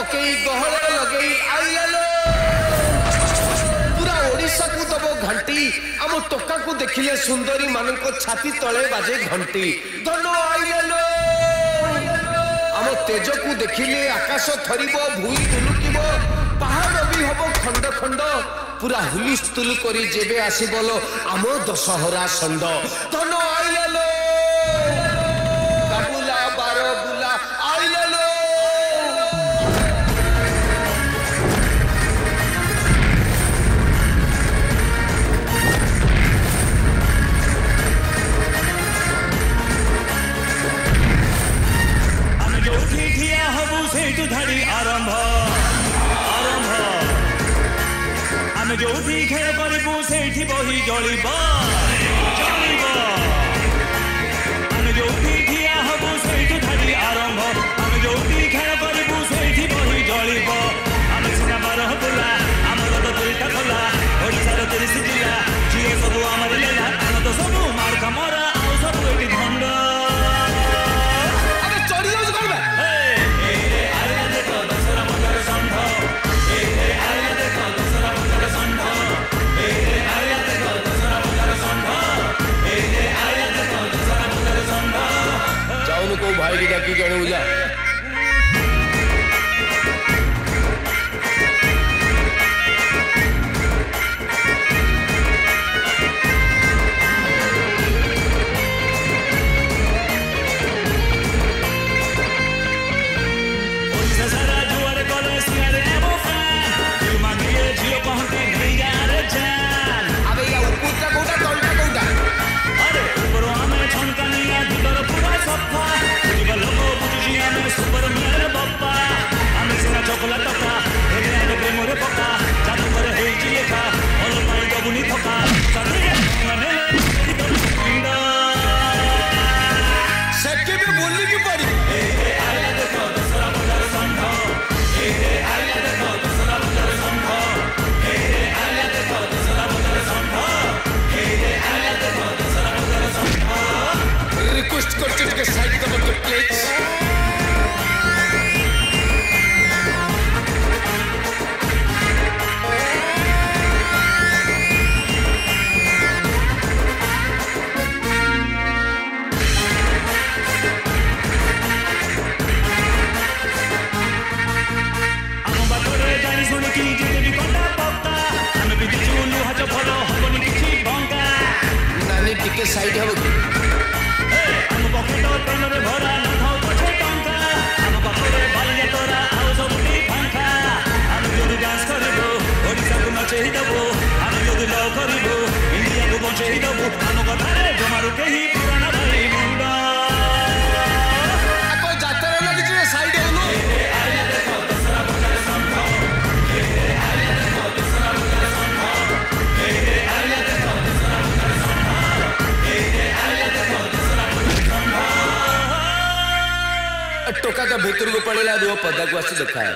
पकई गहल लगे आइलो पूरा ओडिशा को दबो घंटी आम टोका को देखिले सुंदरी मान छाती तले बाजे घंटी धन आइलो आम तेज को देखिले आकाश थरिबो भूई दुलुकिबो पहाड़ भी हबो खंड खंड पूरा हुलुस्थुल करी जेबे आसी बोलो आम दशहरा संद धन आइलो बाबुला बारो बुला आइलो धाड़ी आरंभ आरंभ आम जो खेल करू से बही जलिब जलिब आम जो ठिया हबू से धाड़ी आरंभ आम जो खेल करू से बही जलिब आम सीना बारह बुला आमर तो दुईटा खोला ओडार 30 जिला जी सब आम लेला आम तो सब मार कमरा आउ सब ये भंड को भाई की डाकी जड़े बुझा साइड हम पकेट पेन रे भरा न पछे टंका हम पाखरे बालिया तोरा आउ सब पंखा हम जो डांस करबो ओडिसा को नचेई दबो हम जो लव करबो इंडिया को बचेई दबो हम कथारे जमारू केही पुराना भाई मुंडा ako जातरा लगी जे साइड होनो आया देखो दसरा बजार संभव आया देखो दसरा बजार संभव आया देखो दसरा बजार संभव टोका का भीतर को पड़ेला दो पदा को आसी देखा है।